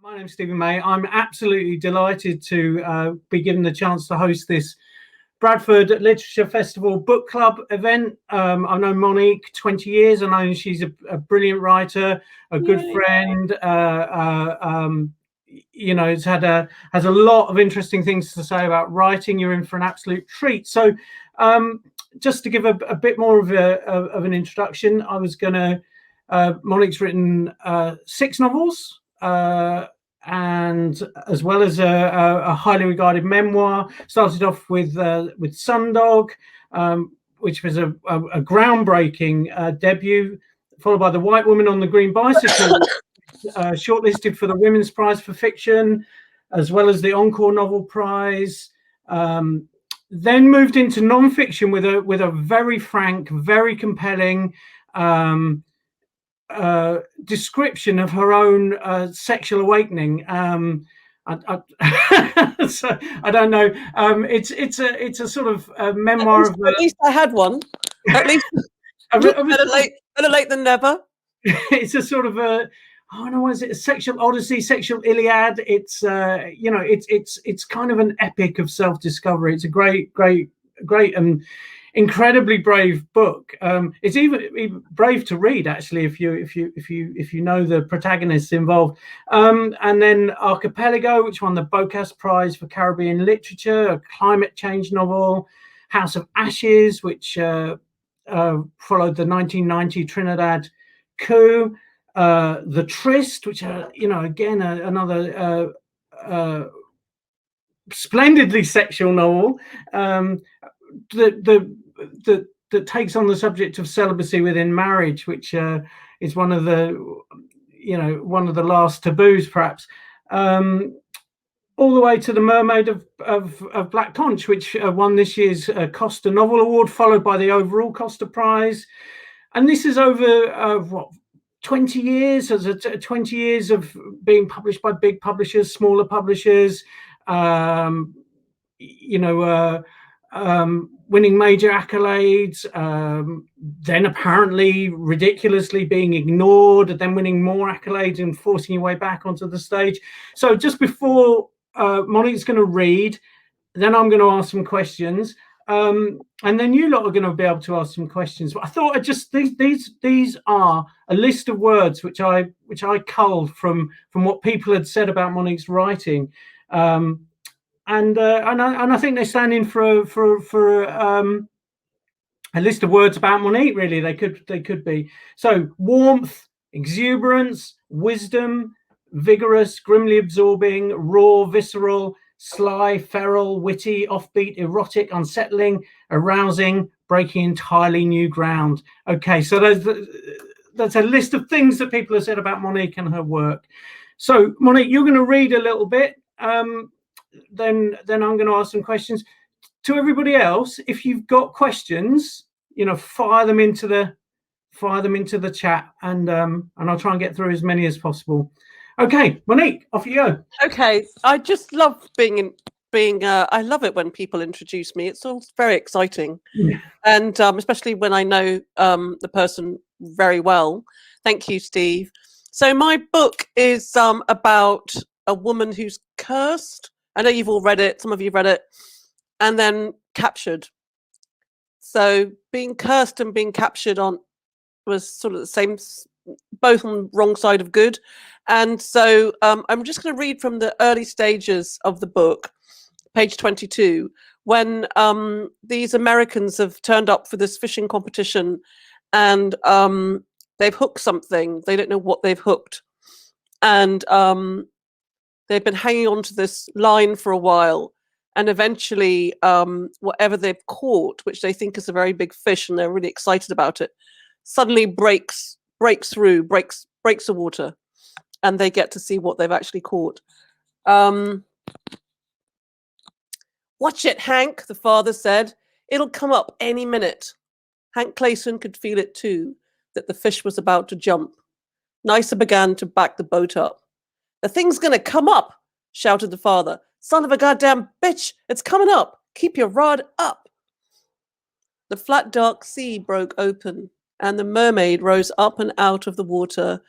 My name's Stephen May. I'm absolutely delighted to be given the chance to host this Bradford Literature Festival Book Club event. I've known Monique 20 years. I know she's a brilliant writer, a good friend. You know, has a lot of interesting things to say about writing. You're in for an absolute treat. So, just to give a bit more of an introduction, I was going to. Monique's written 6 novels. And as well as a highly regarded memoir. Started off with Sundog, which was a groundbreaking debut, followed by The White Woman on the Green Bicycle, shortlisted for the Women's Prize for Fiction, as well as the Encore Novel Prize. Then moved into non-fiction with a very frank, very compelling description of her own sexual awakening. So I don't know. It's a sort of memoir of. At least I had one. At least better late than never. It's a sort of a. Oh no, what is it? A sexual odyssey, sexual Iliad. It's you know, it's kind of an epic of self-discovery. It's a great and incredibly brave book. It's even brave to read, actually, if you know the protagonists involved. And then Archipelago, which won the Bocas Prize for Caribbean Literature, a climate change novel. House of Ashes, which followed the 1990 Trinidad coup. The Tryst, which you know, again another splendidly sexual novel. That takes on the subject of celibacy within marriage, which is one of the last taboos, perhaps. All the way to The Mermaid of Black Conch, which won this year's COSTA Novel Award, followed by the overall COSTA Prize. And this is over 20 years, 20 years of being published by big publishers, smaller publishers. Winning major accolades, then apparently ridiculously being ignored, and then winning more accolades and forcing your way back onto the stage. So just before Monique's going to read, then I'm going to ask some questions, and then you lot are going to be able to ask some questions. But I thought these are a list of words which I culled from what people had said about Monique's writing. And I think they stand in for a list of words about Monique. Really, they could be. So warmth, exuberance, wisdom, vigorous, grimly absorbing, raw, visceral, sly, feral, witty, offbeat, erotic, unsettling, arousing, breaking entirely new ground. Okay, so that's a list of things that people have said about Monique and her work. So Monique, you're going to read a little bit. Then I'm going to ask some questions to everybody else. If you've got questions, you know, fire them into the chat, and I'll try and get through as many as possible. Okay, Monique, off you go. Okay, I just love being. I love it when people introduce me. It's all very exciting, and especially when I know the person very well. Thank you, Steve. So my book is about a woman who's cursed. I know you've all read it. Some of you read it, and then captured. So being cursed and being captured was sort of the same, both on the wrong side of good. And so I'm just going to read from the early stages of the book, page 22, when these Americans have turned up for this fishing competition, and they've hooked something. They don't know what they've hooked, and they've been hanging on to this line for a while, and eventually whatever they've caught, which they think is a very big fish, and they're really excited about it, suddenly breaks through the water, and they get to see what they've actually caught. Watch it, Hank, the father said. It'll come up any minute. Hank Clayson could feel it too, that the fish was about to jump. Nysa began to back the boat up. The thing's going to come up, shouted the father. Son of a goddamn bitch, it's coming up. Keep your rod up. The flat, dark sea broke open, and the mermaid rose up and out of the water,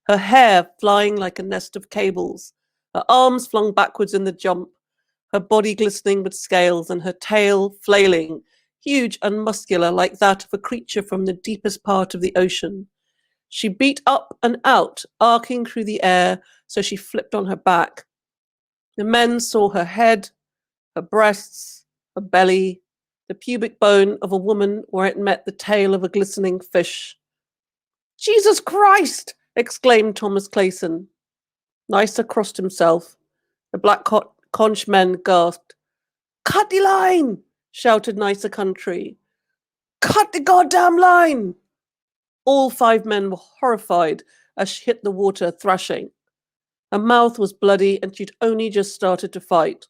her hair flying like a nest of cables, her arms flung backwards in the jump, her body glistening with scales and her tail flailing, huge and muscular like that of a creature from the deepest part of the ocean. She beat up and out, arcing through the air, so she flipped on her back. The men saw her head, her breasts, her belly, the pubic bone of a woman where it met the tail of a glistening fish. "Jesus Christ!" exclaimed Thomas Clayson. Nysa crossed himself. The Black Conch men gasped. "Cut the line!" shouted Nysa Country. "Cut the goddamn line!" All 5 men were horrified as she hit the water, thrashing. Her mouth was bloody and she'd only just started to fight.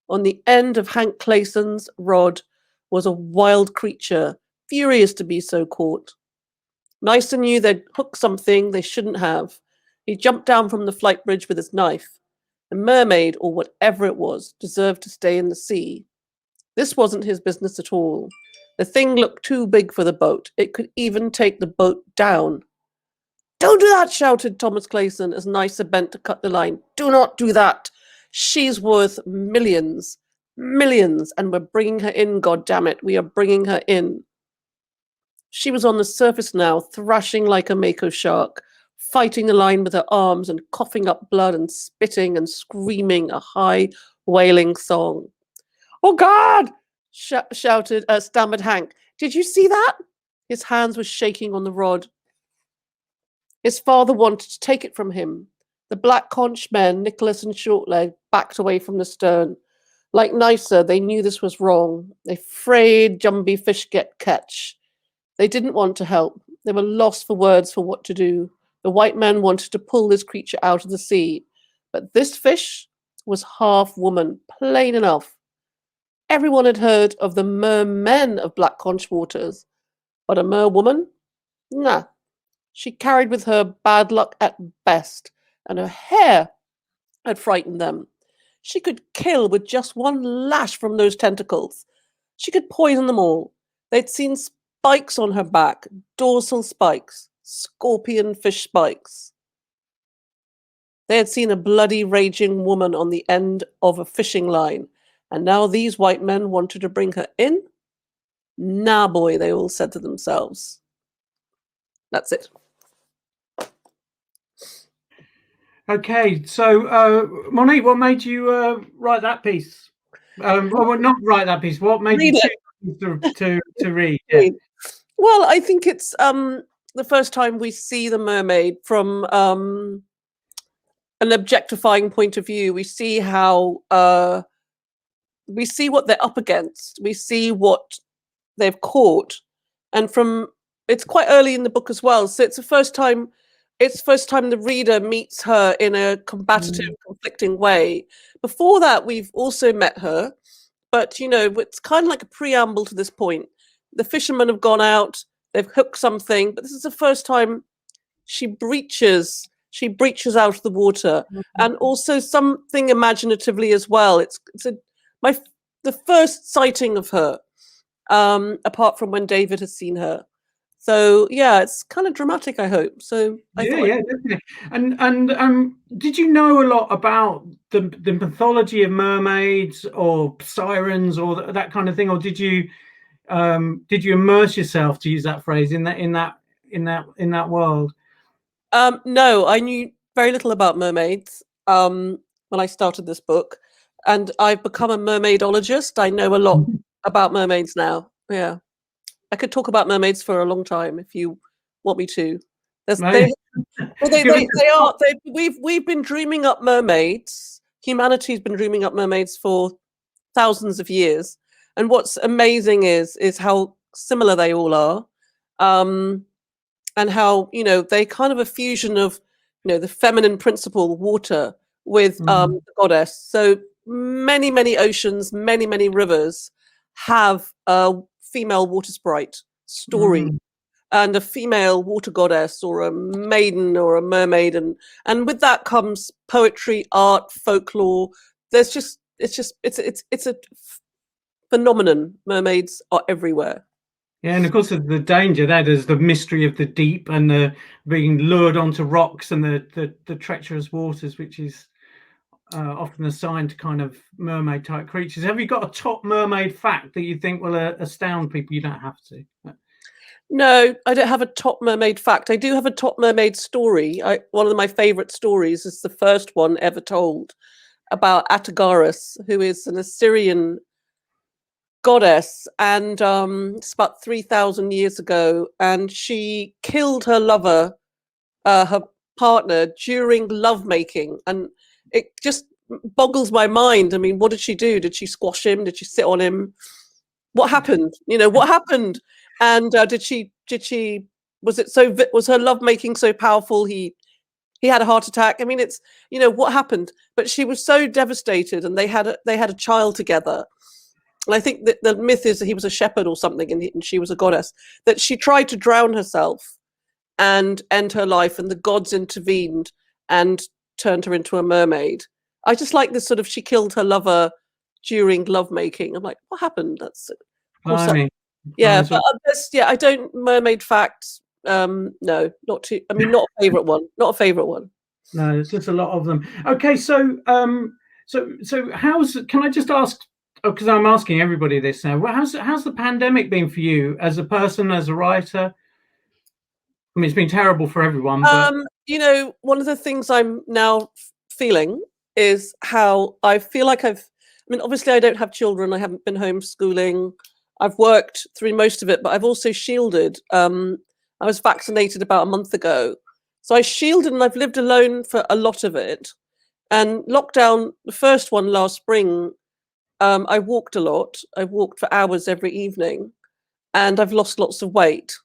On the end of Hank Clayson's rod was a wild creature, furious to be so caught. Nysa knew they'd hooked something they shouldn't have. He jumped down from the flight bridge with his knife. The mermaid, or whatever it was, deserved to stay in the sea. This wasn't his business at all. The thing looked too big for the boat. It could even take the boat down. "Don't do that!" shouted Thomas Clayson as Nysa bent to cut the line. "Do not do that! She's worth millions, millions, and we're bringing her in, goddammit. We are bringing her in." She was on the surface now, thrashing like a mako shark, fighting the line with her arms and coughing up blood and spitting and screaming a high, wailing song. "Oh, God!" stammered Hank. "Did you see that?" His hands were shaking on the rod. His father wanted to take it from him. The Black Conch men, Nicholas and Shortleg, backed away from the stern. Like Nysa, they knew this was wrong. They frayed Jumbie fish get catch. They didn't want to help. They were lost for words for what to do. The white men wanted to pull this creature out of the sea. But this fish was half woman, plain enough. Everyone had heard of the mermen of Black Conch waters. But a merwoman? Nah. She carried with her bad luck at best, and her hair had frightened them. She could kill with just one lash from those tentacles. She could poison them all. They'd seen spikes on her back, dorsal spikes, scorpion fish spikes. They had seen a bloody, raging woman on the end of a fishing line, and now these white men wanted to bring her in? Nah, boy, they all said to themselves. That's it. Okay, so Monique, what made you write that piece? Well, not write that piece. What made you choose to read? Yeah. Well, I think it's the first time we see the mermaid from an objectifying point of view. We see how we see what they're up against. We see what they've caught, and it's quite early in the book as well. So it's the first time. It's the first time the reader meets her in a combative, conflicting way. Before that, we've also met her, but it's kind of like a preamble to this point. The fishermen have gone out; they've hooked something, but this is the first time she breaches out of the water, and also something imaginatively as well. It's the first sighting of her, apart from when David has seen her. So yeah, it's kind of dramatic, I hope. So yeah, definitely. And did you know a lot about the mythology of mermaids or sirens or that kind of thing, or did you immerse yourself, to use that phrase, in that world? No, I knew very little about mermaids when I started this book, and I've become a mermaidologist. I know a lot about mermaids now. Yeah. I could talk about mermaids for a long time if you want me to. We've been dreaming up mermaids. Humanity's been dreaming up mermaids for thousands of years, and what's amazing is how similar they all are, and how they kind of a fusion of the feminine principle, water, with the goddess. So many oceans, many rivers have a female water sprite story, and a female water goddess, or a maiden, or a mermaid, and with that comes poetry, art, folklore. It's a phenomenon. Mermaids are everywhere. Yeah, and of course the danger there is the mystery of the deep and the being lured onto rocks and the treacherous waters, which is often assigned to kind of mermaid type creatures. Have you got a top mermaid fact that you think will astound people? You don't have to. No, I don't have a top mermaid fact. I do have a top mermaid story. One of my favorite stories is the first one ever told about Atagaris, who is an Assyrian goddess, and it's about 3,000 years ago, and she killed her lover, her partner, during lovemaking, and it just boggles my mind. I mean, what did she do? Did she squash him? Did she sit on him? What happened? What happened? And was her lovemaking so powerful he had a heart attack? I mean, it's what happened? But she was so devastated, and they had a child together. And I think that the myth is that he was a shepherd or something, and she was a goddess. That she tried to drown herself and end her life, and the gods intervened and turned her into a mermaid. I just like this sort of, she killed her lover during lovemaking. I'm like, what happened? That's yeah, but I don't mermaid facts. No, not too. I mean, not a favorite one. Not a favorite one. No, there's just a lot of them. Okay, so can I just ask? Because I'm asking everybody this now. How's the pandemic been for you as a person, as a writer? I mean, it's been terrible for everyone. But... one of the things I'm now feeling is how I feel like obviously I don't have children. I haven't been homeschooling. I've worked through most of it, but I've also shielded. I was vaccinated about a month ago. So I shielded, and I've lived alone for a lot of it. And lockdown, the first one last spring, I walked a lot. I walked for hours every evening, and I've lost lots of weight.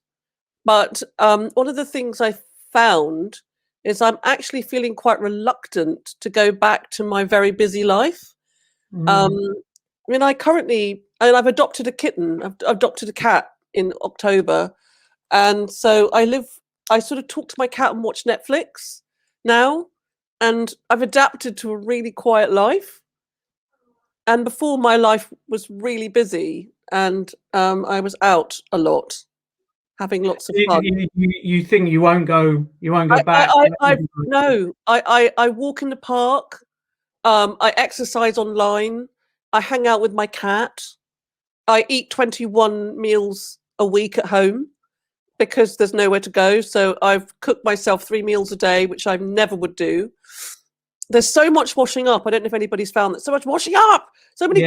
But one of the things I found is I'm actually feeling quite reluctant to go back to my very busy life. I mean, I've adopted a kitten. I've adopted a cat in October. And so I sort of talk to my cat and watch Netflix now. And I've adapted to a really quiet life. And before, my life was really busy, and I was out a lot, having lots of fun. You think you won't go back? No, I walk in the park. I exercise online. I hang out with my cat. I eat 21 meals a week at home because there's nowhere to go. So I've cooked myself 3 meals a day, which I never would do. There's so much washing up. I don't know if anybody's found that. So much washing up. So many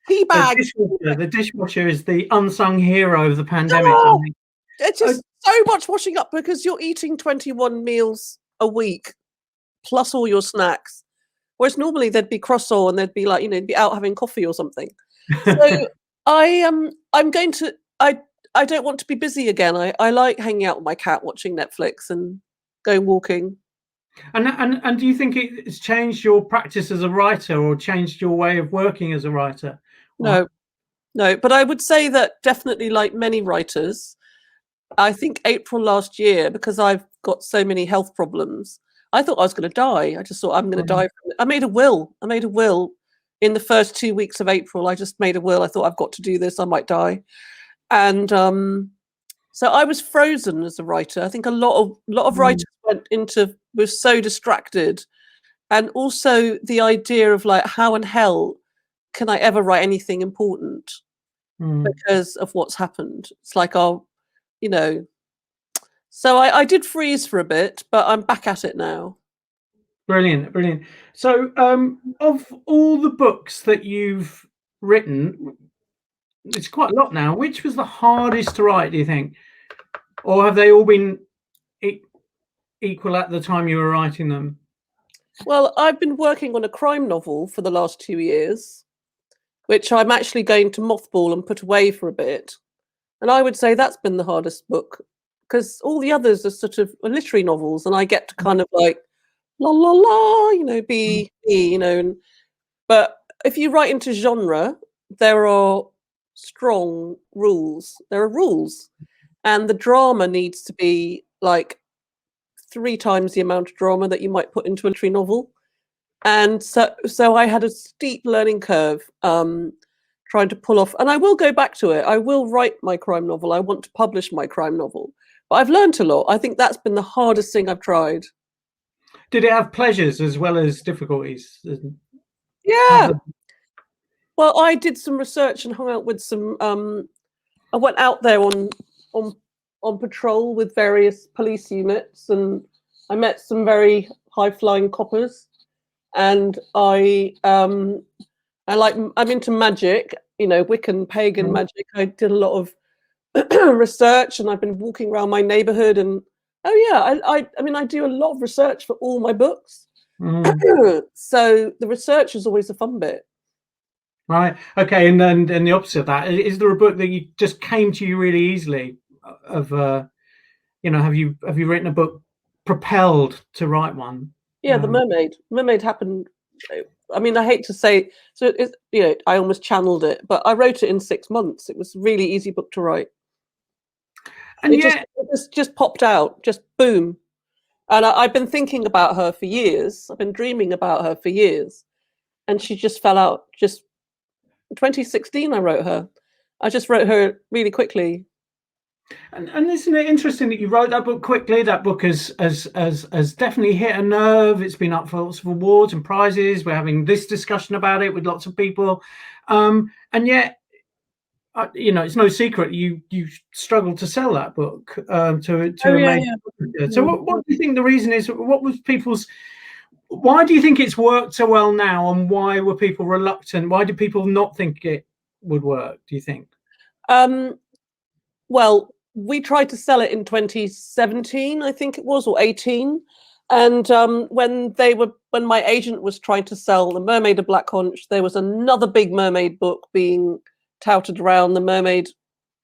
tea bags. The dishwasher is the unsung hero of the pandemic. Oh, it's just so much washing up because you're eating 21 meals a week plus all your snacks. Whereas normally they'd be croissant and they'd be like, be out having coffee or something. So I don't want to be busy again. I like hanging out with my cat, watching Netflix and going walking. And do you think it's changed your practice as a writer or changed your way of working as a writer? No, but I would say that definitely, like many writers, I think April last year, because I've got so many health problems, I thought I was going to die. I just thought I'm going to die. I made a will. In the first 2 weeks of April. I just made a will. I thought, I've got to do this. I might die. And so I was frozen as a writer. I think a lot of writers were so distracted. And also the idea of like, how in hell can I ever write anything important because of what's happened? It's like, so I did freeze for a bit, but I'm back at it now. Brilliant. So of all the books that you've written, it's quite a lot now. Which was the hardest to write, do you think? Or have they all been equal at the time you were writing them? Well, I've been working on a crime novel for the last 2 years, which I'm actually going to mothball and put away for a bit. And I would say that's been the hardest book, because all the others are sort of literary novels, and I get to kind of like, la la la, be, but if you write into genre, there are strong rules. There are rules, and the drama needs to be like 3 times the amount of drama that you might put into a literary novel. And so I had a steep learning curve trying to pull off, and I will go back to it. I will write my crime novel. I want to publish my crime novel, but I've learned a lot. I think that's been the hardest thing I've tried. did it have pleasures as well as difficulties? Yeah. Well, I did some research and hung out with some. I went out there on patrol with various police units, and I met some very high flying coppers. And I'm into magic, Wiccan pagan magic. I did a lot of research, and I've been walking around my neighborhood, and I do a lot of research for all my books. So the research is always a fun bit. Right. Okay. And then the opposite of that, is there a book that you just came to you really easily? Have you written a book propelled to write one? Yeah, the Mermaid. Mermaid happened. I mean, I hate to say, so it's, I almost channeled it, but I wrote it in 6 months. It was a really easy book to write. And it just popped out, just boom. And I've been thinking about her for years. I've been dreaming about her for years. And she just fell out. Just 2016, I wrote her. I just wrote her really quickly. And isn't it interesting that you wrote that book quickly? That book has definitely hit a nerve. It's been up for lots of awards and prizes. We're having this discussion about it with lots of people. And yet, it's no secret you struggled to sell that book to a major publisher. So what do you think the reason is? Why do you think it's worked so well now, and why were people reluctant? Why did people not think it would work, do you think? Well, we tried to sell it in 2017, I think it was, or 18. And when my agent was trying to sell The Mermaid of Black Conch, there was another big mermaid book being touted around, The Mermaid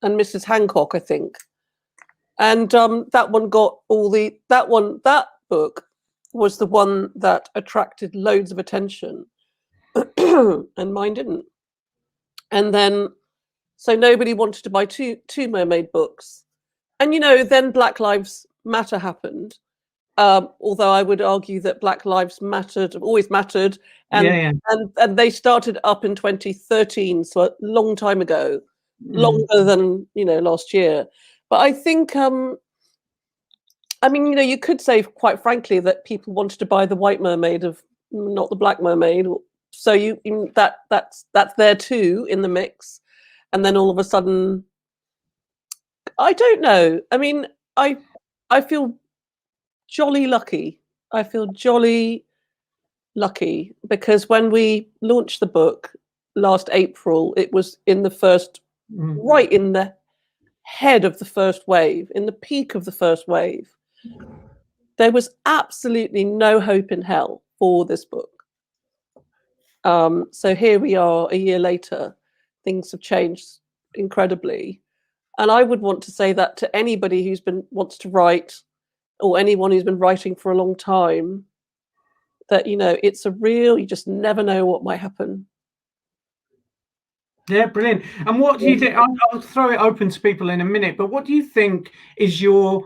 and Mrs. Hancock, I think. And that one got that book was the one that attracted loads of attention, and mine didn't. And then, so nobody wanted to buy two mermaid books. And, then Black Lives Matter happened. Although I would argue that Black Lives always mattered. And they started up in 2013, so a long time ago, longer than, last year. But I think, you could say, quite frankly, that people wanted to buy the White Mermaid, not the Black Mermaid. So that's there too in the mix. And then all of a sudden, I don't know. I mean, I feel jolly lucky. I feel jolly lucky because when we launched the book last April, it was in the first, right in the head of the first wave, in the peak of the first wave. There was absolutely no hope in hell for this book. So here we are a year later. Things have changed incredibly. And I would want to say that to anybody wants to write, or anyone who's been writing for a long time, that, it's you just never know what might happen. Yeah, brilliant. And what do you think? I'll throw it open to people in a minute, but what do you think is your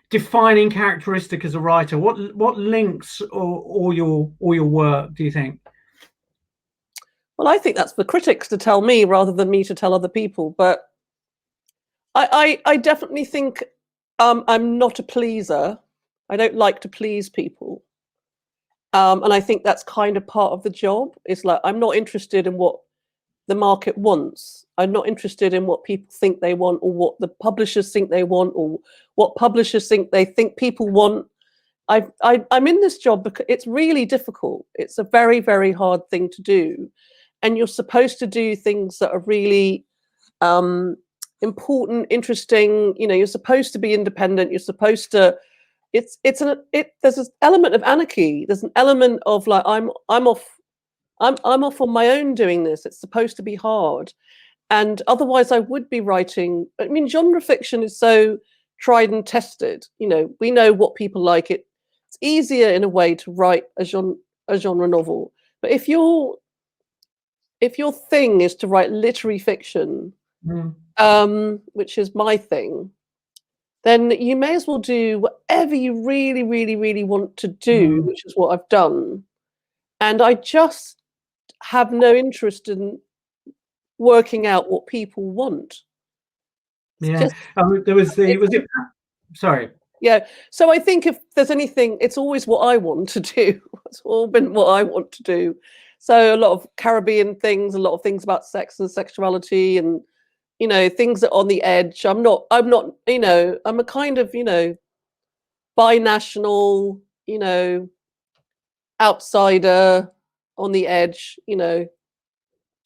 defining characteristic as a writer? What links all your work, do you think? Well, I think that's for critics to tell me rather than me to tell other people. But I definitely think I'm not a pleaser. I don't like to please people. And I think that's kind of part of the job. It's like, I'm not interested in what the market wants. I'm not interested in what people think they want, or what the publishers think they want, or what publishers think people want. I'm in this job because it's really difficult. It's a very, very hard thing to do. And you're supposed to do things that are really important, interesting. You're supposed to be independent. You're supposed to. There's an element of anarchy. There's an element of like I'm off on my own doing this. It's supposed to be hard, and otherwise I would be writing. I mean, genre fiction is so tried and tested. We know what people like. It's easier in a way to write a genre novel. But if your thing is to write literary fiction, which is my thing, then you may as well do whatever you really, really, really want to do, which is what I've done. And I just have no interest in working out what people want. Yeah. Sorry. Yeah. So I think if there's anything, it's always what I want to do. It's all been what I want to do. So a lot of Caribbean things, a lot of things about sex and sexuality, and things that are on the edge. I'm not, I'm a kind of, binational, outsider on the edge, Yeah,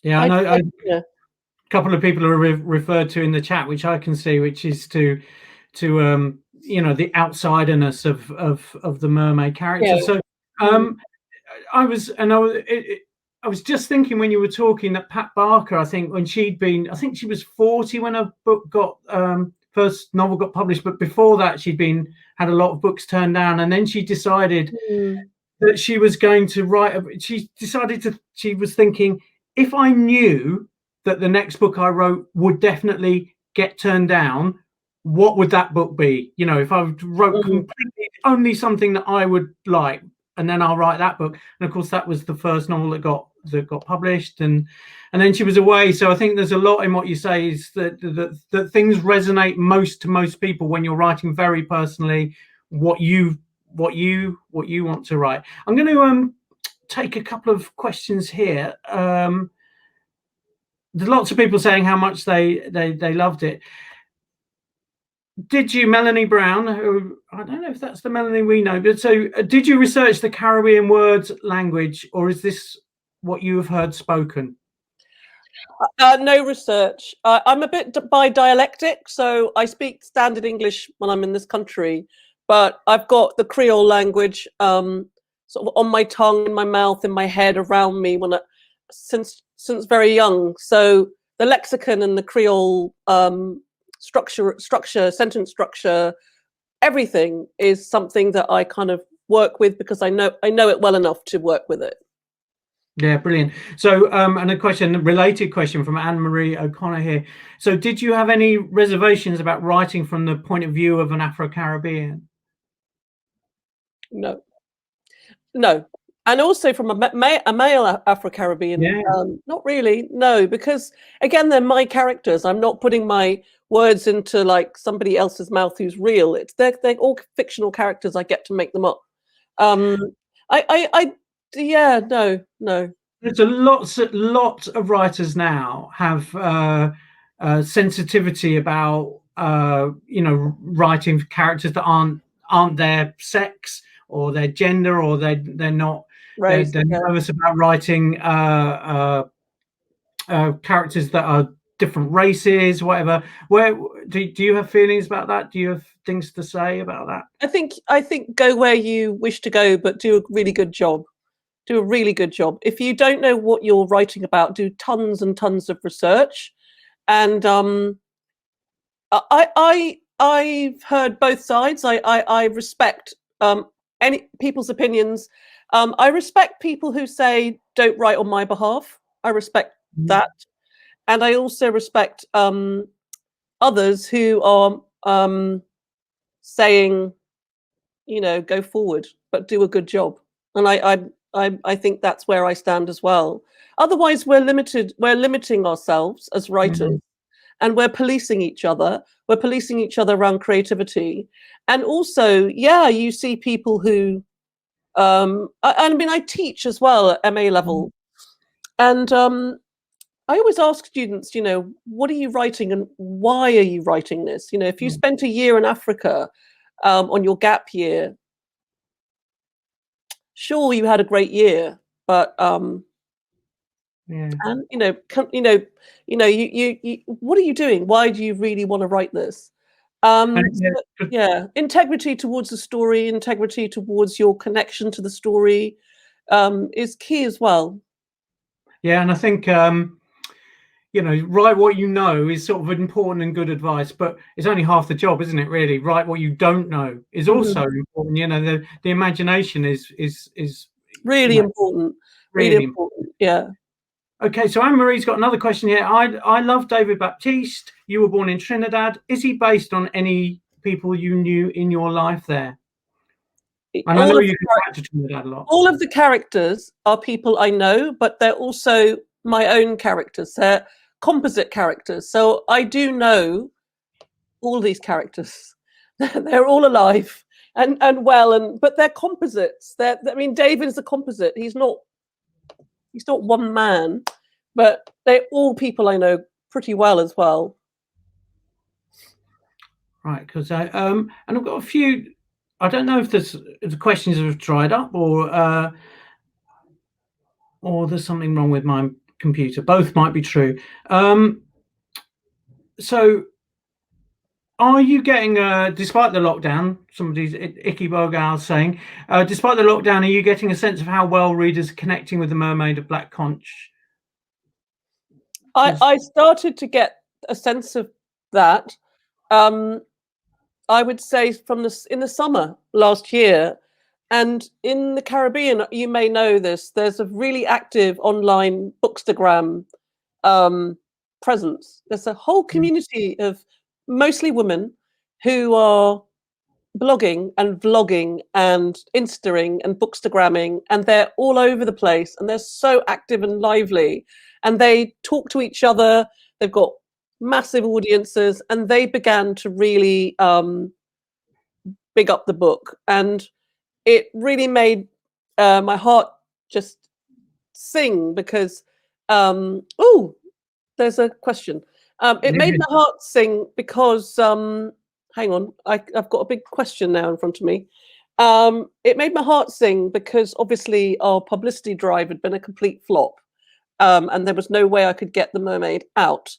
I know. Yeah. A couple of people are referred to in the chat, which I can see, which is to the outsiderness of the mermaid character. Yeah. So I was just thinking when you were talking that Pat Barker, I think she was 40 when her book got first novel got published, but before that she'd had a lot of books turned down, and then she decided that she was going to write. She was thinking, if I knew that the next book I wrote would definitely get turned down, what would that book be? If I wrote completely only something that I would like, and then I'll write that book. And of course, that was the first novel that got published, and then she was away. So I think there's a lot in what you say, is that things resonate most to most people when you're writing very personally what you want to write. I'm going to take a couple of questions here. There's lots of people saying how much they loved it. Did you, Melanie Brown, who I don't know if that's the Melanie we know, but so did you research the Caribbean words language, or is this what you have heard spoken? No research. I'm a bit bi-dialectic, so I speak standard English when I'm in this country, but I've got the Creole language sort of on my tongue, in my mouth, in my head, around me since very young. So the lexicon and the Creole structure, sentence structure, everything is something that I kind of work with because I know it well enough to work with it. Yeah, brilliant. So, and a related question from Anne-Marie O'Connor here. So, did you have any reservations about writing from the point of view of an Afro-Caribbean? No. And also from a male Afro-Caribbean, not really, no, because again, they're my characters. I'm not putting my words into like somebody else's mouth who's real. They're all fictional characters. I get to make them up. No. There's lots of writers now have sensitivity about writing for characters that aren't their sex or their gender, or they're not. They're nervous about writing characters that are different races, whatever. Where do you have feelings about that? Do you have things to say about that? I think go where you wish to go, but do a really good job. Do a really good job. If you don't know what you're writing about, do tons and tons of research. And I've heard both sides. I respect any people's opinions. I respect people who say don't write on my behalf. I respect that, and I also respect others who are saying, go forward, but do a good job. And I think that's where I stand as well. Otherwise, we're limiting ourselves as writers, and we're policing each other. We're policing each other around creativity. And also, you see people who, I mean, I teach as well at MA level. And I always ask students, what are you writing and why are you writing this? If you spent a year in Africa on your gap year, sure, you had a great year, but and what are you doing? Why do you really want to write this? Integrity towards the story, integrity towards your connection to the story is key as well. Yeah, and I think write what you know is sort of important and good advice, but it's only half the job, isn't it? Really, write what you don't know is also important. The imagination is really important. Really important. Yeah. Okay, so Anne-Marie's got another question here. I love David Baptiste. You were born in Trinidad. Is he based on any people you knew in your life there? And I know you go back to Trinidad a lot. All of the characters are people I know, but they're also my own characters. They're composite characters. So I do know all these characters. they're all alive and well, but they're composites. I mean, David is a composite. He's not one man, but they're all people I know pretty well as well. Right, because and I've got a few. I don't know if the questions have dried up or there's something wrong with my computer. Both might be true. So, are you getting, despite the lockdown, somebody's Icky Bogal saying, despite the lockdown, are you getting a sense of how well readers are connecting with the Mermaid of Black Conch? I started to get a sense of that. I would say in the summer last year, and in the Caribbean, you may know this. There's a really active online Bookstagram presence. There's a whole community of mostly women who are blogging and vlogging and Instaing and Bookstagramming, and they're all over the place, and they're so active and lively, and they talk to each other. They've got massive audiences, and they began to really big up the book, and it really made my heart just sing because there's a question. It made my heart sing because hang on, I've got a big question now in front of me. It made my heart sing because obviously our publicity drive had been a complete flop, and there was no way I could get the Mermaid out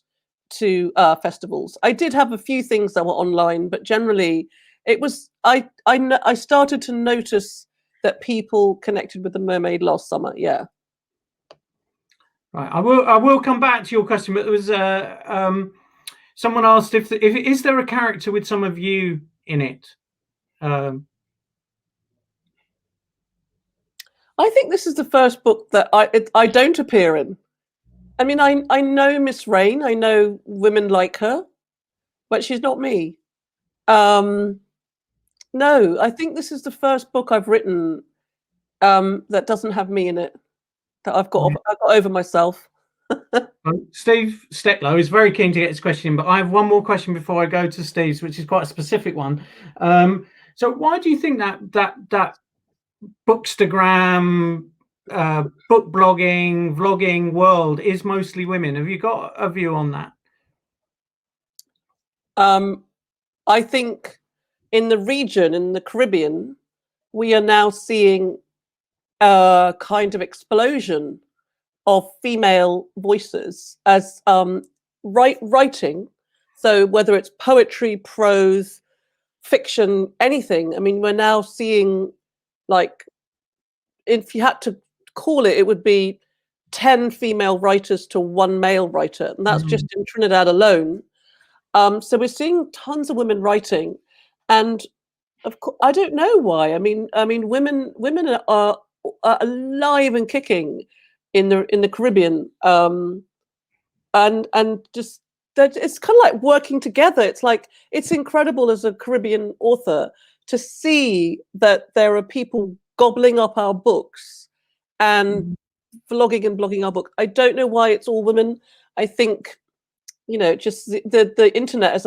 to festivals. I did have a few things that were online, but generally it was I started to notice that people connected with the Mermaid last summer. Yeah. Right, I will come back to your question, but there was someone asked if is there a character with some of you in it? I think this is the first book that I don't appear in. I mean, I know Miss Rain, I know women like her, but she's not me. No, I think this is the first book I've written that doesn't have me in it. That I've got over myself. Steve Stecklow is very keen to get his question in, but I have one more question before I go to Steve's, which is quite a specific one. So why do you think that Bookstagram, book blogging, vlogging world is mostly women? Have you got a view on that? I think in the region, in the Caribbean, we are now seeing a kind of explosion of female voices as writing. So whether it's poetry, prose, fiction, anything. I mean, we're now seeing, like, if you had to call it, it would be 10 female writers to one male writer. And that's just in Trinidad alone. So we're seeing tons of women writing. And of course, I don't know why. I mean, women are alive and kicking in the Caribbean, and just it's kind of like working together. It's like it's incredible as a Caribbean author to see that there are people gobbling up our books and vlogging and blogging our book. I don't know why it's all women. I think, you know, just the internet as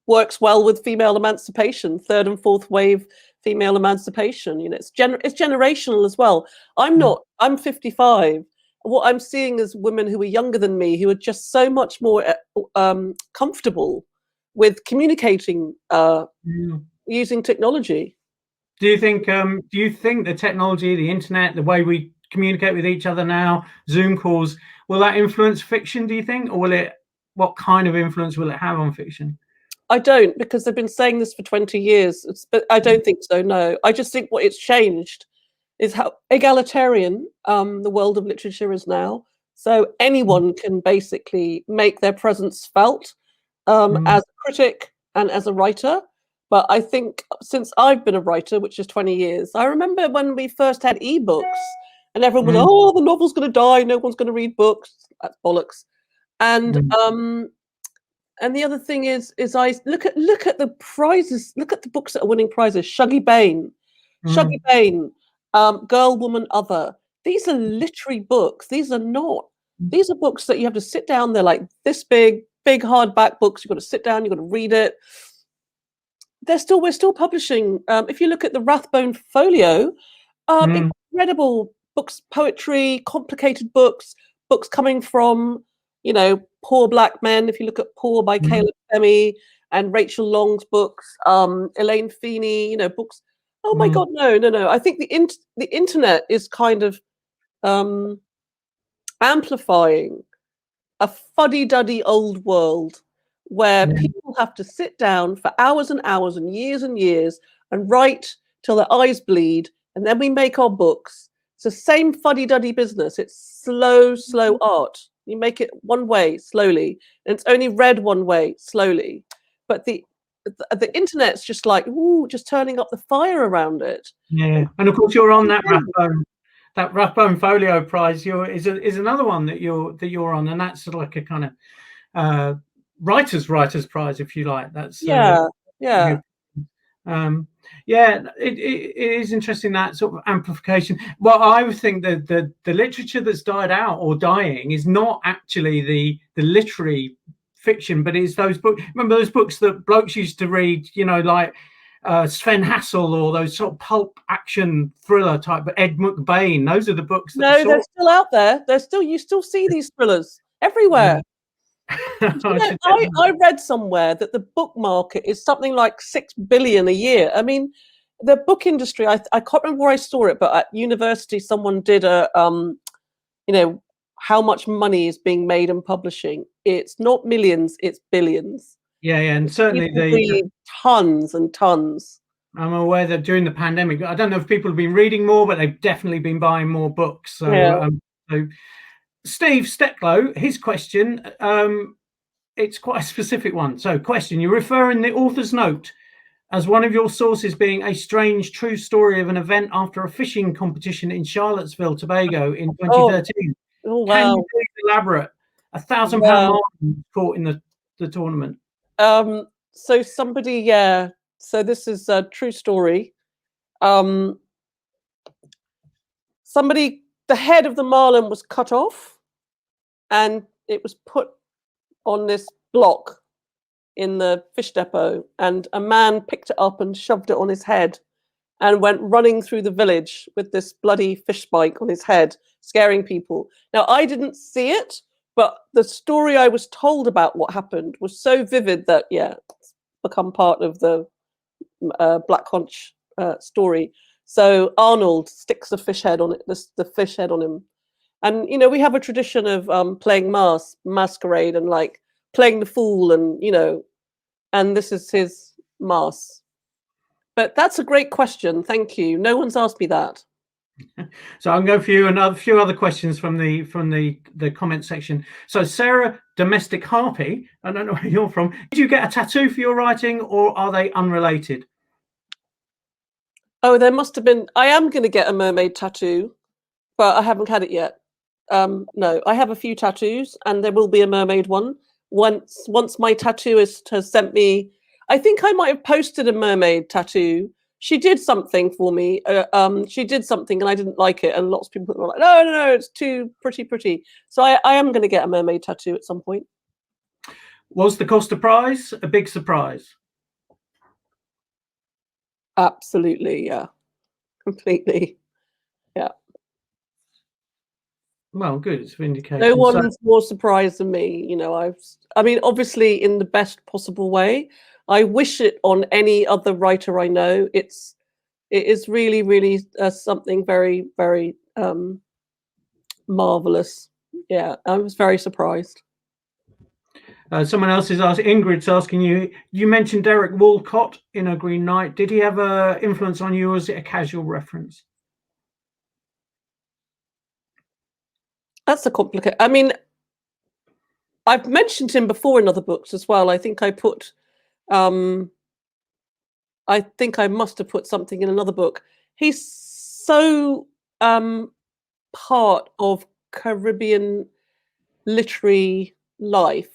works well with female emancipation, third and fourth wave female emancipation. You know, it's generational as well. I'm 55. What I'm seeing is women who are younger than me who are just so much more comfortable with communicating using technology. Do you think the technology, the internet, the way we communicate with each other now, Zoom calls, will that influence fiction, do you think? Or what kind of influence will it have on fiction? I don't, because they've been saying this for 20 years. But I don't think so, no. I just think what it's changed is how egalitarian the world of literature is now. So anyone can basically make their presence felt as a critic and as a writer. But I think since I've been a writer, which is 20 years, I remember when we first had ebooks and everyone was, oh, the novel's going to die, no one's going to read books. That's bollocks. And the other thing is I look at the prizes, look at the books that are winning prizes. Shuggie Bain, Girl, Woman, Other. These are literary books. These are books that you have to sit down. They're like this big hardback books. You've got to sit down, you've got to read it. we're still publishing. If you look at the Rathbone folio, incredible books, poetry, complicated books coming from, Poor Black Men. If you look at Poor by Caleb Femi and Rachel Long's books, Elaine Feeney, books. Oh my God, no. I think the internet is kind of amplifying a fuddy-duddy old world where people have to sit down for hours and hours and years and write till their eyes bleed, and then we make our books. It's the same fuddy-duddy business. It's slow art. You make it one way, slowly, and it's only read one way, slowly. But the internet's just like, just turning up the fire around it. Yeah, and of course you're on that Rathbone Folio Prize. Is another one that you're on, and that's like a kind of writers prize, if you like. That's yeah. It is interesting, that sort of amplification. Well, I would think that the literature that's died out or dying is not actually the literary fiction, but it's those books. Remember those books that blokes used to read, like Sven Hassel, or those sort of pulp action thriller type, but Ed McBain. Those are the books that they're still out there. You still see these thrillers everywhere. I read somewhere that the book market is something like 6 billion a year. I mean, the book industry, I can't remember where I saw it, but at university someone did a how much money is being made in publishing. It's not millions, it's billions. Yeah, and certainly they tons and tons. I'm aware that during the pandemic, I don't know if people have been reading more, but they've definitely been buying more books. So, so Steve Stecklow, his question, it's quite a specific one. So, question: you refer in the author's note as one of your sources being a strange true story of an event after a fishing competition in Charlottesville, Tobago in 2013. Oh, wow. Can you please elaborate? £1,000 margin caught in the tournament. So somebody, so this is a true story. Somebody, the head of the marlin was cut off and it was put on this block in the fish depot, and a man picked it up and shoved it on his head and went running through the village with this bloody fish spike on his head, scaring people. Now, I didn't see it, but the story I was told about what happened was so vivid that, it's become part of the Black Conch story. So Arnold sticks the fish head on it, the fish head on him. And, we have a tradition of playing masquerade and like playing the fool, and, and this is his mask. But that's a great question. Thank you. No one's asked me that. So I'm going for you a few other questions from the comment section. So Sarah Domestic Harpy, I don't know where you're from. Did you get a tattoo for your writing, or are they unrelated? Oh, there must have been. I am going to get a mermaid tattoo, but I haven't had it yet. No, I have a few tattoos, and there will be a mermaid one once my tattooist has sent me. I think I might have posted a mermaid tattoo. She did something for me. She did something and I didn't like it, and lots of people were like, "No, it's too pretty." So I am going to get a mermaid tattoo at some point. Was the COSTA Prize a big surprise? Absolutely, yeah, completely, yeah. Well, good. It's vindication. No one's more surprised than me. I mean, obviously, in the best possible way. I wish it on any other writer I know. It is really, really something very, very marvelous. Yeah, I was very surprised. Someone else is asking, Ingrid's asking you, you mentioned Derek Walcott in A Green Knight. Did he have an influence on you, or is it a casual reference? That's a complicated. I mean, I've mentioned him before in other books as well. I think I put, I think I must have put something in another book. He's so part of Caribbean literary life.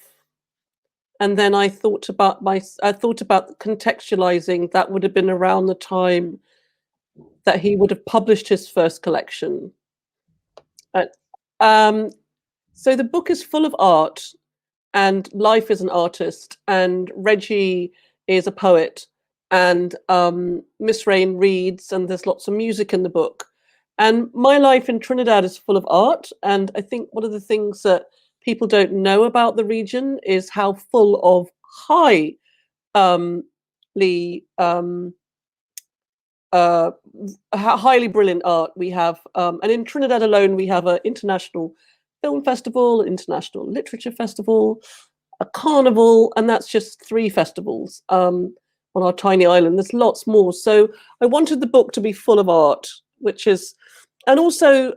And then I thought about contextualizing. That would have been around the time that he would have published his first collection. So the book is full of art, and life is an artist, and Reggie is a poet, and Miss Rain reads, and there's lots of music in the book. And my life in Trinidad is full of art, and I think one of the things that people don't know about the region is how full of highly brilliant art we have. And in Trinidad alone, we have an international film festival, international literature festival, a carnival, and that's just 3 festivals on our tiny island. There's lots more. So I wanted the book to be full of art, which is, and also,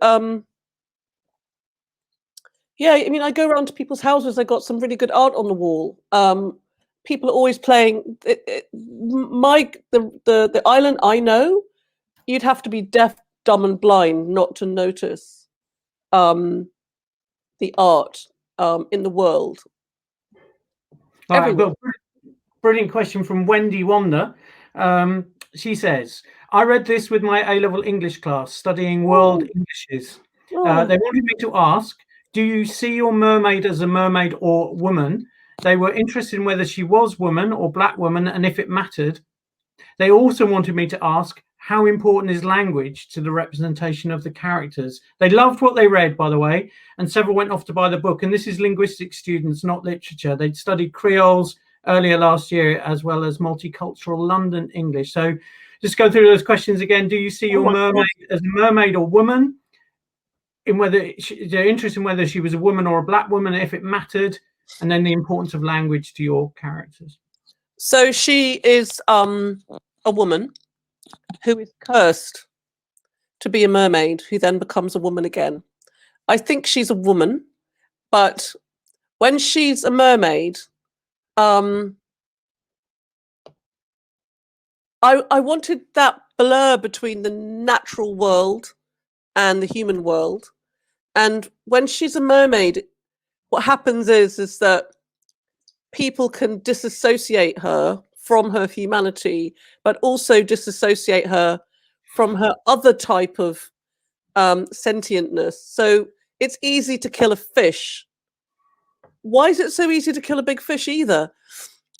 yeah, I mean, I go around to people's houses. I got some really good art on the wall. People are always playing. The island I know, you'd have to be deaf, dumb, and blind not to notice the art in the world. All right, I've got a brilliant question from Wendy Wander. She says, I read this with my A-level English class studying world Englishes. They wanted me to ask, do you see your mermaid as a mermaid or woman? They were interested in whether she was woman or black woman and if it mattered. They also wanted me to ask, how important is language to the representation of the characters? They loved what they read, by the way, and several went off to buy the book. And this is linguistics students, not literature. They'd studied Creoles earlier last year, as well as multicultural London English. So just go through those questions again. Do you see your mermaid as a mermaid or woman? In whether they're interested in whether she was a woman or a black woman, if it mattered, and then the importance of language to your characters. So she is a woman who is cursed to be a mermaid, who then becomes a woman again. I think she's a woman, but when she's a mermaid, I wanted that blur between the natural world and the human world. And when she's a mermaid, what happens is that people can disassociate her from her humanity, but also disassociate her from her other type of sentientness. So it's easy to kill a fish. Why is it so easy to kill a big fish either?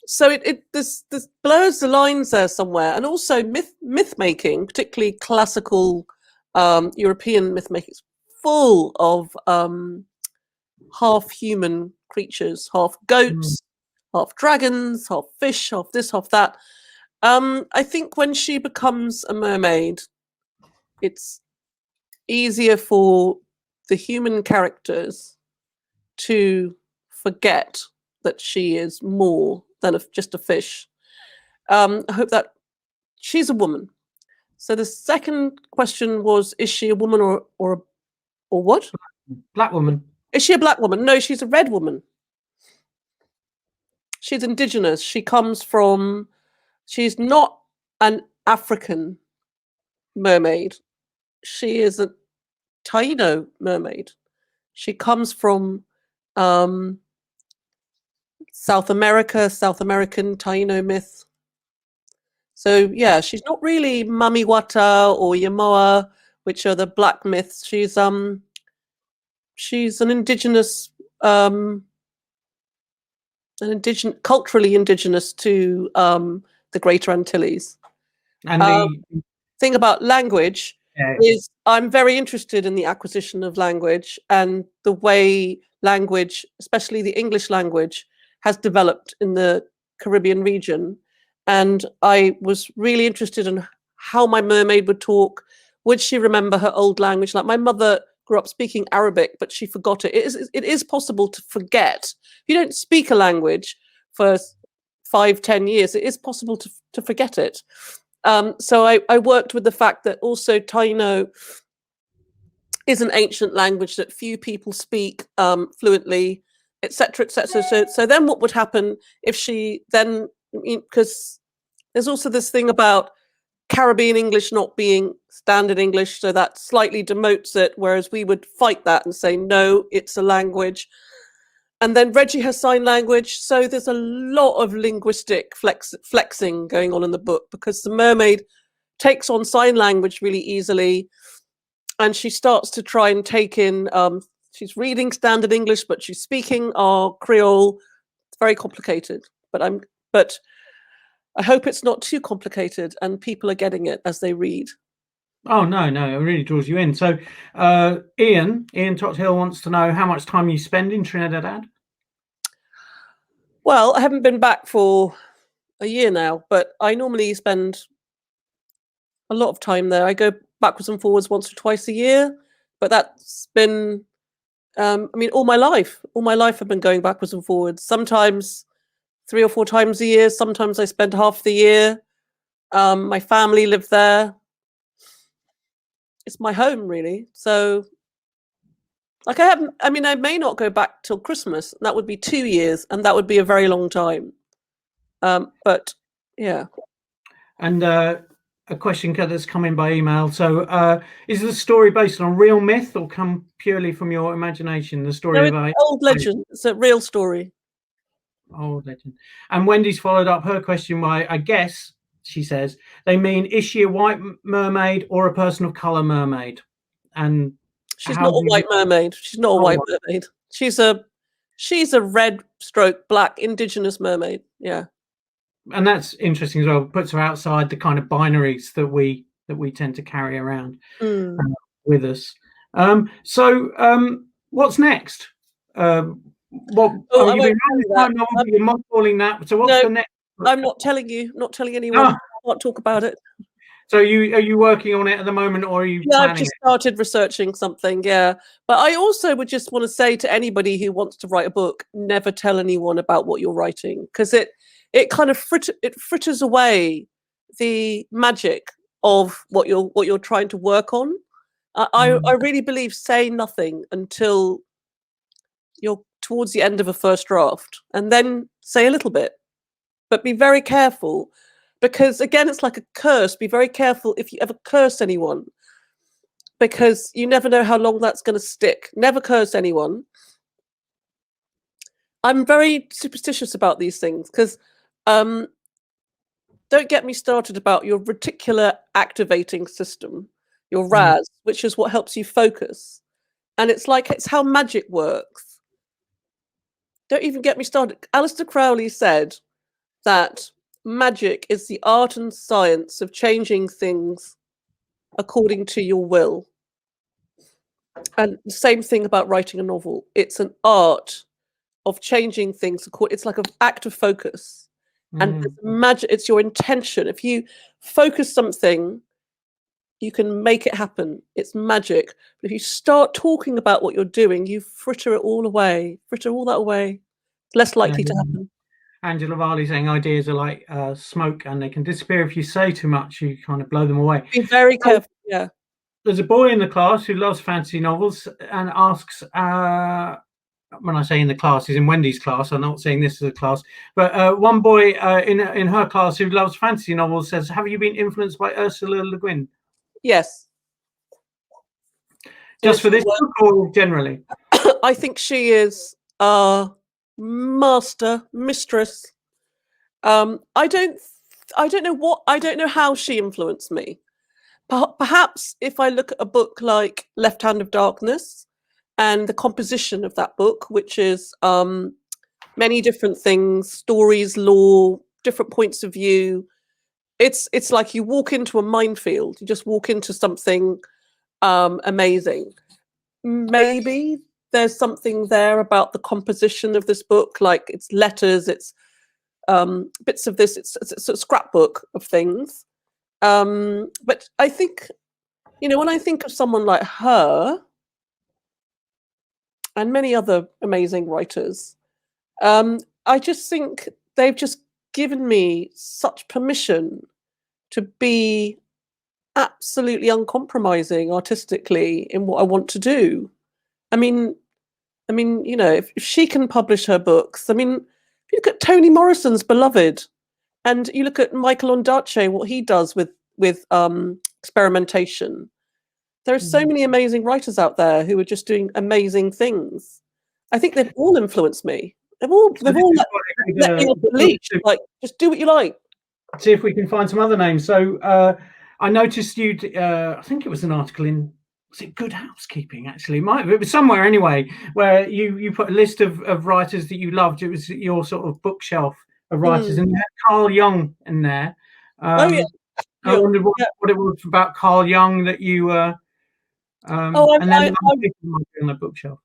So this blurs the lines there somewhere. And also myth making, particularly classical European myth making, is full of half human creatures, half goats, half dragons, half fish, half this, half that. I think when she becomes a mermaid, it's easier for the human characters to forget that she is more than just a fish. I hope that she's a woman. So the second question was, is she a woman or what? Black woman. Is she a black woman? No, she's a red woman. She's indigenous. She's not an African mermaid. She is a Taino mermaid. She comes from South American Taino myth. So yeah, she's not really Mamiwata or Yamoa, which are the black myths. She's an indigenous, culturally indigenous to the Greater Antilles. And the thing about language is I'm very interested in the acquisition of language and the way language, especially the English language, has developed in the Caribbean region. And I was really interested in how my mermaid would talk. Would she remember her old language? Like my mother grew up speaking Arabic, but she forgot it. It is possible to forget. If you don't speak a language for 5-10 years, it is possible to forget it. So I worked with the fact that also Taino is an ancient language that few people speak fluently, etc., etc. So then what would happen if she then, because there's also this thing about Caribbean English not being standard English, so that slightly demotes it, whereas we would fight that and say, no, it's a language. And then Reggie has sign language. So there's a lot of linguistic flexing going on in the book because the mermaid takes on sign language really easily. And she starts to try and take in, she's reading standard English, but she's speaking our Creole. It's very complicated. But I hope it's not too complicated and people are getting it as they read. Oh, no, it really draws you in. So Ian Tothill wants to know how much time you spend in Trinidad. Well, I haven't been back for a year now, but I normally spend a lot of time there. I go backwards and forwards once or twice a year, but that's been, I mean, all my life I've been going backwards and forwards, sometimes 3 or 4 times a year. Sometimes I spend half the year. My family live there. It's my home, really. So, like, I may not go back till Christmas. That would be 2 years, and that would be a very long time. But yeah. And a question that's come in by email. So, is the story based on real myth or come purely from your imagination? The story of old legend. It's a real story. Old legend. And Wendy's followed up her question by, I guess she says, they mean, is she a white mermaid or a person of color mermaid? And she's not a white mermaid. She's not a white mermaid. She's a red stroke black indigenous mermaid. Yeah. And that's interesting as well. Puts her outside the kind of binaries that we tend to carry around with us. What's next? You're calling that. So what's the next? I'm not telling you. Not telling anyone. I can't talk about it. So are you working on it at the moment, or are you? Yeah, I've just started researching something. Yeah, but I also would just want to say to anybody who wants to write a book, never tell anyone about what you're writing, because it kind of fritters away the magic of what you're trying to work on. I really believe say nothing until you're towards the end of a first draft, and then say a little bit, but be very careful, because again, it's like a curse. Be very careful if you ever curse anyone, because you never know how long that's going to stick. Never curse anyone. I'm very superstitious about these things, because don't get me started about your reticular activating system, your RAS, which is what helps you focus. And it's how magic works. Don't even get me started. Aleister Crowley said that magic is the art and science of changing things according to your will. And the same thing about writing a novel. It's an art of changing things. It's like an act of focus. And it's magic. It's your intention. If you focus something, you can make it happen. It's magic. But if you start talking about what you're doing, you fritter it all away. Fritter all that away. It's less likely to happen. Angela Varley saying ideas are like smoke, and they can disappear if you say too much. You kind of blow them away. Be very careful. Yeah. There's a boy in the class who loves fantasy novels and asks, when I say in the class, he's in Wendy's class. I'm not saying this is a class, but one boy in her class who loves fantasy novels says, have you been influenced by Ursula Le Guin? Yes. Just for this book or generally? I think she is a mistress. I don't know how she influenced me. Perhaps if I look at a book like Left Hand of Darkness and the composition of that book, which is many different things, stories, lore, different points of view. It's like you walk into a minefield. You just walk into something amazing. Maybe there's something there about the composition of this book, like it's letters, it's bits of this, it's a scrapbook of things. But I think, when I think of someone like her and many other amazing writers, I just think they've just given me such permission to be absolutely uncompromising artistically in what I want to do. I mean, if she can publish her books, if you look at Toni Morrison's Beloved, and you look at Michael Ondaatje, what he does with experimentation. There are so many amazing writers out there who are just doing amazing things. I think they've all influenced me. They've all let me off the leash. Like, just do what you like. See if we can find some other names. So I noticed you. I think it was an article in. Was it Good Housekeeping? Actually, it was somewhere anyway, where you put a list of writers that you loved. It was your sort of bookshelf writers, and you had Carl Jung in there. Oh yeah. I wondered what it was about Carl Jung that you and then on the bookshelf.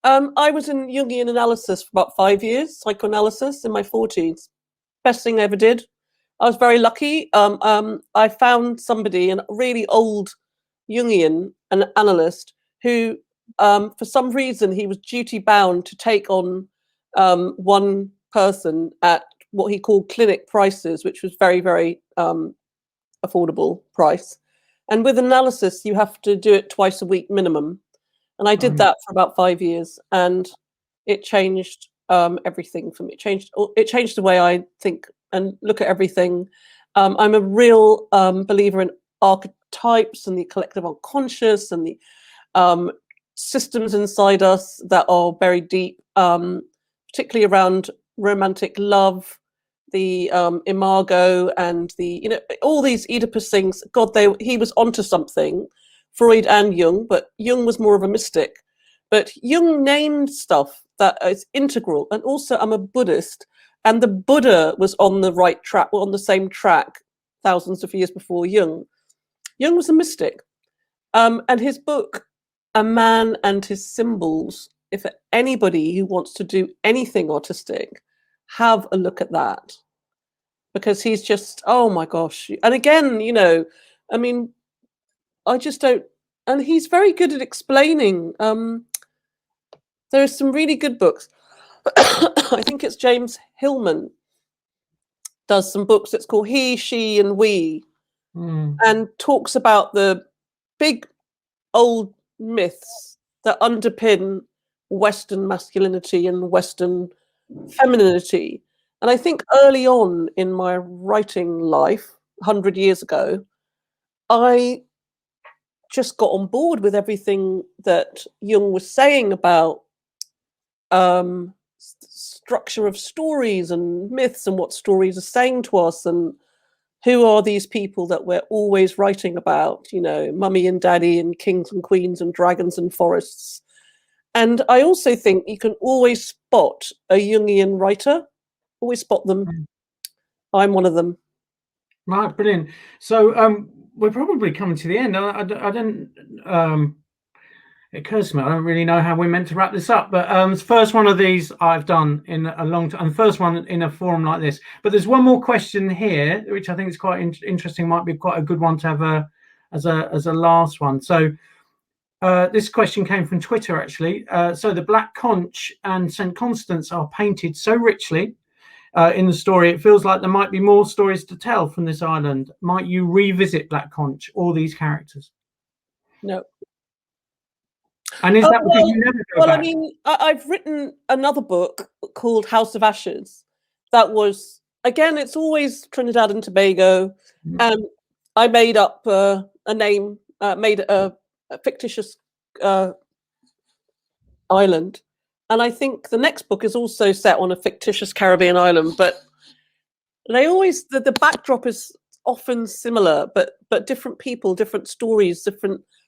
I was in Jungian Analysis for about 5 years, psychoanalysis in my 40s. Best thing I ever did. I was very lucky. I found somebody, a really old Jungian analyst, who, for some reason, he was duty bound to take on one person at what he called clinic prices, which was very, very affordable price. And with analysis, you have to do it twice a week minimum. And I did that for about 5 years, and it changed everything for me. It changed the way I think and look at everything. I'm a real believer in archetypes and the collective unconscious and the systems inside us that are very deep, particularly around romantic love, the imago, and the all these Oedipus things. God, he was onto something. Freud and Jung, but Jung was more of a mystic. But Jung named stuff that is integral. And also, I'm a Buddhist, and the Buddha was on the right track, on the same track, thousands of years before Jung. Jung was a mystic. And his book, A Man and His Symbols, if anybody who wants to do anything artistic, have a look at that. Because he's just, oh my gosh. And again, I mean, I just don't, and he's very good at explaining. There are some really good books. I think it's James Hillman does some books. It's called He, She, and We, and talks about the big old myths that underpin Western masculinity and Western femininity. And I think early on in my writing life, 100 years ago, I just got on board with everything that Jung was saying about structure of stories and myths and what stories are saying to us and who are these people that we're always writing about, mummy and daddy and kings and queens and dragons and forests. And I also think you can always spot a Jungian writer, always spot them. I'm one of them. Right, brilliant. So we're probably coming to the end. I don't. It occurs to me I don't really know how we're meant to wrap this up. But the first one of these I've done in a long time. And the first one in a forum like this. But there's one more question here, which I think is quite interesting. Might be quite a good one to have as a last one. So this question came from Twitter actually. So the Black Conch and St Constance are painted so richly. In the story, it feels like there might be more stories to tell from this island. Might you revisit Black Conch or these characters? No. And is that because you never go back? I mean, I've written another book called House of Ashes. That was, again, it's always Trinidad and Tobago. And I made up a name, made a fictitious island. And I think the next book is also set on a fictitious Caribbean island, but they always, the backdrop is often similar, but different people, different stories,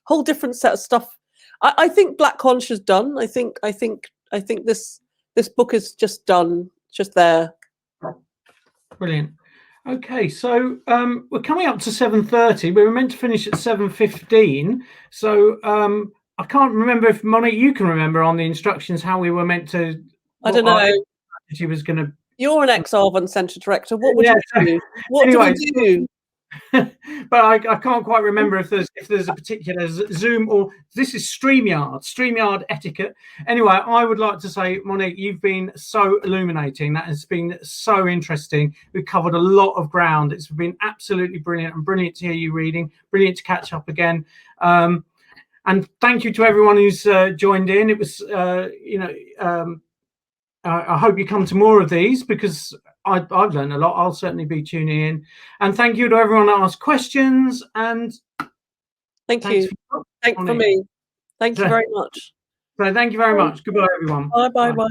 whole different set of stuff. I think Black Conch is done. I think this book is just done, just there. Brilliant. Okay, so we're coming up to 7:30. We were meant to finish at 7:15. So I can't remember if Monique, you can remember on the instructions how we were meant to. I don't know. She was going to. You're an ex-Arvon Centre director. What would you do? What do we do? But I can't quite remember if there's a particular Zoom or this is StreamYard etiquette. Anyway, I would like to say, Monique, you've been so illuminating. That has been so interesting. We've covered a lot of ground. It's been absolutely brilliant and brilliant to hear you reading. Brilliant to catch up again. And thank you to everyone who's joined in. It was, I hope you come to more of these because I've learned a lot. I'll certainly be tuning in. And thank you to everyone that asked questions. And thank you. Thanks for me. Thank you very much. So thank you very much. Goodbye, everyone. Bye.